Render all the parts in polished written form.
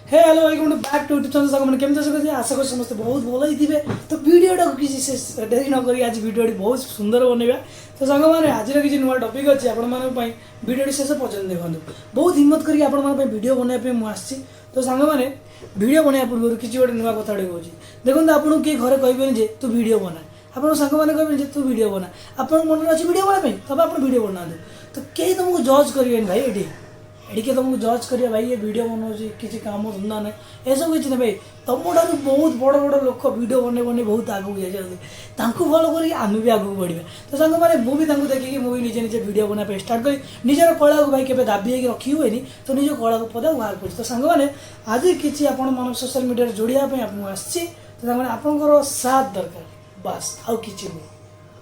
Hey hello welcome to back to YouTube channel सागमन केमते सब आशा कर समस्त बहुत भल ही थे। तो वीडियोटा किसी डेरी न करी आज वीडियो बहुत सुंदर बनइबा। तो सांग मैंने आज किसी नुआ टपिक अच्छी वीडियो शेष पर्यटन देखो बहुत हिम्मत करके आपड़ बनवाई मुझे। तो सांग मैंने वीडियो बनवा पूर्व किसी गोटे नुआ कथा कहूँ देखो आपको किए घरे कहे तू वीडियो बना आप सांग मैंने कहे तू वीडियो बना आप मन में अच्छी वीडियो बनाई तब आप वीडियो बना तो कई तुमको जज करें भाई ये के तुमको जज करिए भाई ये वीडियो बनाऊँ किसी काम धंदा ना ऐसा किसी ना भाई तुम ठार बहुत बड़ बड़ लोक वीडियो बने बने बहुत आगू जाते फलो कर आम भी आगू बढ़ा। तो सांग मैंने मुझे देखिए मुझे निजे निजे वीडियो बनाई स्टार्ट करी निजर कला को भाई के दाबी रखी हुए तो निज कला को पदा बाहर कर। तो सांग मैंने आज किसी आप सोशल मीडिया जोड़ापी आपको आसी तो आपंकर साथ दरकार बास आउ कि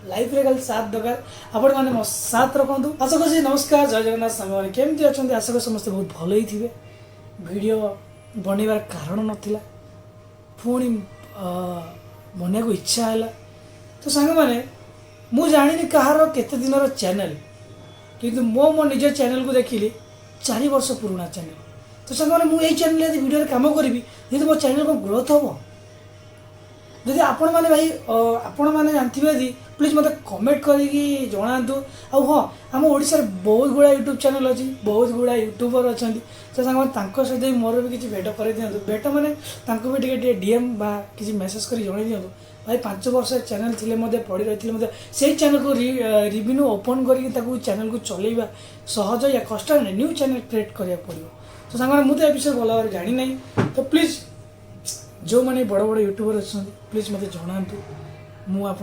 लाइफ रे खाली साथ दरकार आपण मैंने मो साथ रखु। आशा कर नमस्कार जय जगन्नाथ सांग मैंने केमती अच्छा आशा कर समस्त बहुत भल ही थे। वीडियो बनइबार कारण नाला पुणी बनने को इच्छा है। तो सांग मैंने मु जानी कहार केते दिन चैनल किंतु मो निज चैनल को देखिली 4 वर्ष पुराना चैनल। तो सांग मैंने मुझे चैनल यदि वीडियो कम करी मो चैनल को ग्रोथ हम जदि आपण मैंने भाई आपण मैंने जानते यदि प्लीज मत कमेंट करके जनातु। हाँ आम ओडिशा बहुत गुड़ा यूट्यूब चैनल अच्छी बहुत गुड़ा यूट्यूबर अच्छा। तो सांग सहित मोर भी किसी भेट कर दिखाँ भेट मैंने भी डीएम बा किसी मेसेज कर जन दिखाँ भाई 5 वर्ष चैनल थे पड़ी रही से चैनल को रिवेन्यू ओपन कर चैनल को चलैबा सहज या कष्ट न्यू चैनल क्रिएट करा पड़ो। तो सांग मुझे विषय भल भाव जानी ना। तो प्लीज जो मैंने बड़ बड़ यूट्यूबर अच्छा प्लीज मत जनातु मुझे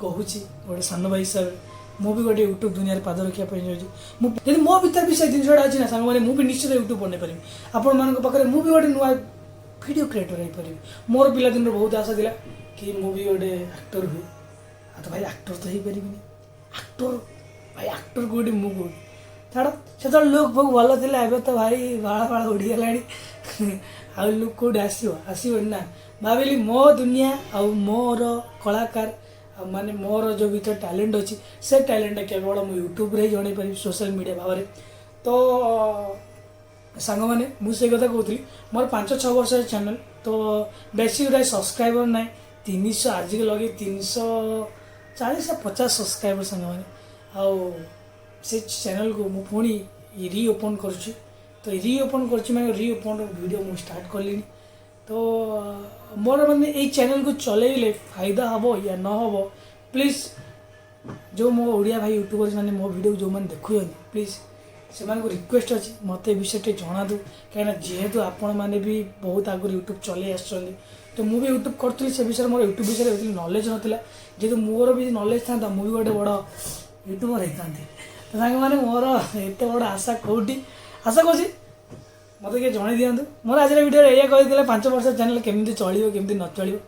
कहूँ गोटे सान भाई हिसाब से मुझे गोटे यूट्यूब दुनिया पाद रखापी चाहिए मो भर भी से जिनसा अच्छी ना सांग मुझे निश्चित यूट्यूब बनई पारि आपण मानक मुझे गोटे नुआ वीडियो क्रिएटर हो पारि। मोर पिला दिन बहुत आशा था कि मुझे गोटे एक्टर हुए तो भाई एक्टर तो हो पारि एक्टर भाई एक्टर कौटी मुझे छाड़ से लोक बहुत भल थे एवं तो भाई बाड़ा बाड़ा उड़ीगला आ लोक कौट आसो ना भाविली मो दुनिया आ मोर कलाकार माने मोर जो भीतर टैलेंट अच्छी से टैलेंट केवल मुझे यूट्यूब रे जन पारि सोशल मीडिया भाव में। तो सांग मैंने मुझे कथा कहती मोर 5-6 वर्ष चैनल तो बेसी गुड़ा सब्सक्राइबर ना 300 आज के लगे 340 या 50 सब्सक्राइबर सांग मैंने से चैनल को मुझे पुणी रीओपन करुँच। तो रीओपन कर रीओपन वीडियो मुझे स्टार्ट कली। तो मोर मैंने ये चैनल को चलैले फायदा हम या न हम प्लीज जो मो ओडिया भाई यूट्यूबर मैंने मो वीडियो जो मैंने देखुं प्लीज से रिक्वेस्ट अच्छी मत विषय जना दू कहीं जेहेतु आपण मैंने भी बहुत आगुरी यूट्यूब चल आस। तो मुझे यूट्यूब करी से विषय मोर यूट्यूब विषय नॉलेज नाला जेहतु मोर भी नॉलेज था मुझे गोटे बड़ यूट्यूबर होता। तो सांग मैंने मोर एत बड़ आशा कौटी आशा कर मत किए जन दिखाँ मोर आज वीडियो ये कही 5 वर्ष चैनल केमी चलो केमी न चलो।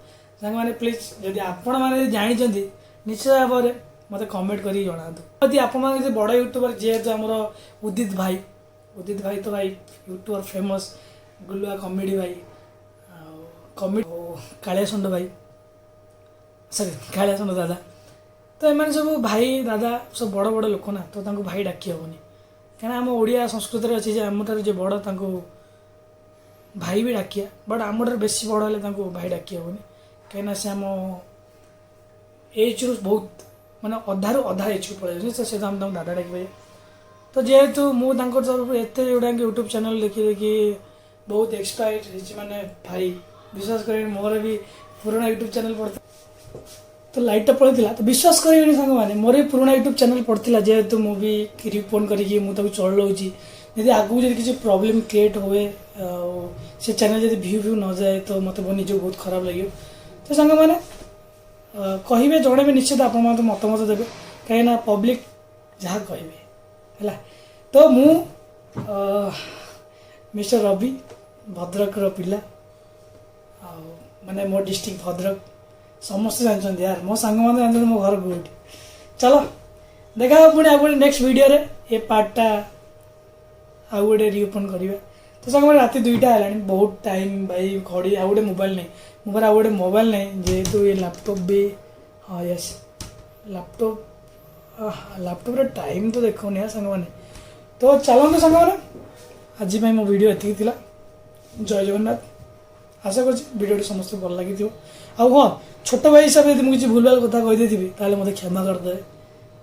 सांग मैंने प्लीज जदि आपण मैंने जानते निश्चित भाव में मत कमेंट कर जनातु यदि आप बड़ यूट्यूबर जेहेतु आमर उदित भाई तो भाई यूट्यूबर फेमस गुलुआ कमेडी भाई कमेडी कालियासंड भाई सॉरी कालियासंड दादा तो एम सब भाई दादा सब बड़ बड़ लोक ना तो भाई डाकी हेनी कहीं आम ओडिया संस्कृति अच्छी जे आम ठार बड़ भाई भी डाकिया बट आम ठार बेसी बड़ हेल्ले भाई डाकी हेनी कहीं से आम एज रु बहुत माने अधारू अधा एज को पड़े से आम दादा डाक। तो जेहेतु मुझे तरफ एत गुड़ा यूट्यूब चैनल देखी देखी बहुत एक्सपायर्ड माने भाई विश्वास करें मोर भी पुराना यूट्यूब चैनल पड़ता तो लाइटा पड़ता तो विश्वास करेंगे सांग मैंने मोर भी पुराना यूट्यूब चैनल पड़ता जेहेतु मुझे रिपोर्ट करके मुझे चलाऊँगी यदि आगू जब किसी प्रॉब्लम क्रिएट हुए से चैनल जब व्यू न जाए तो मत निज बहुत खराब लगे। तो सांग मैंने कहे जड़े निश्चित आप मतमत देवे कहीं पब्लिक जहाँ कहे है। तो मु मिस्टर रवि भद्रक पिला माने मो डिस्ट्रिक्ट भद्रक समस्त जानते यार मो सांग मैंने जानते मो घर कौटी। चलो देखा पुणी आ गए नेक्स्ट वीडियो रे ये पार्टा आ गए रीओपन करवा। तो सांग मैंने रात 2टा है बहुत टाइम भाई घड़ी आ गए मोबाइल नहीं मोबाइल आ गए मोबाइल नहीं जेहेतु ये लैपटॉप भी हाँ यस लैपटॉप रे टाइम तो देखो यार सांग मैंने। तो चलते सांग मैंने आज मो वीडियो एति जय जगन्नाथ आशा करडियो समस्त भल लगी आउ हाँ छोट भाई हिसाब से मुझे किसी भूलभाल कथा कहीदे मत क्षमा करदे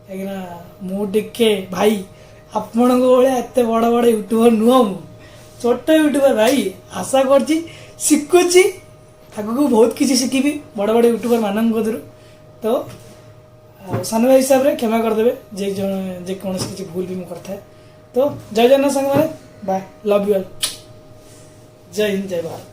कहीं मुझे भाई आपण एत बड़ बड़ यूट्यूबर नुह मु छोट यूट्यूबर भाई आशा करची शिखुची आगू बहुत किसी शिखी बड़ बड़ यूट्यूबर मान तो सान भाई हिसाब से क्षमा करदे जेकोसी किसी भूल भी मुझे करता तो जय जगन्नाथ सांग बाय लव यू ऑल जय हिंद जय भारत।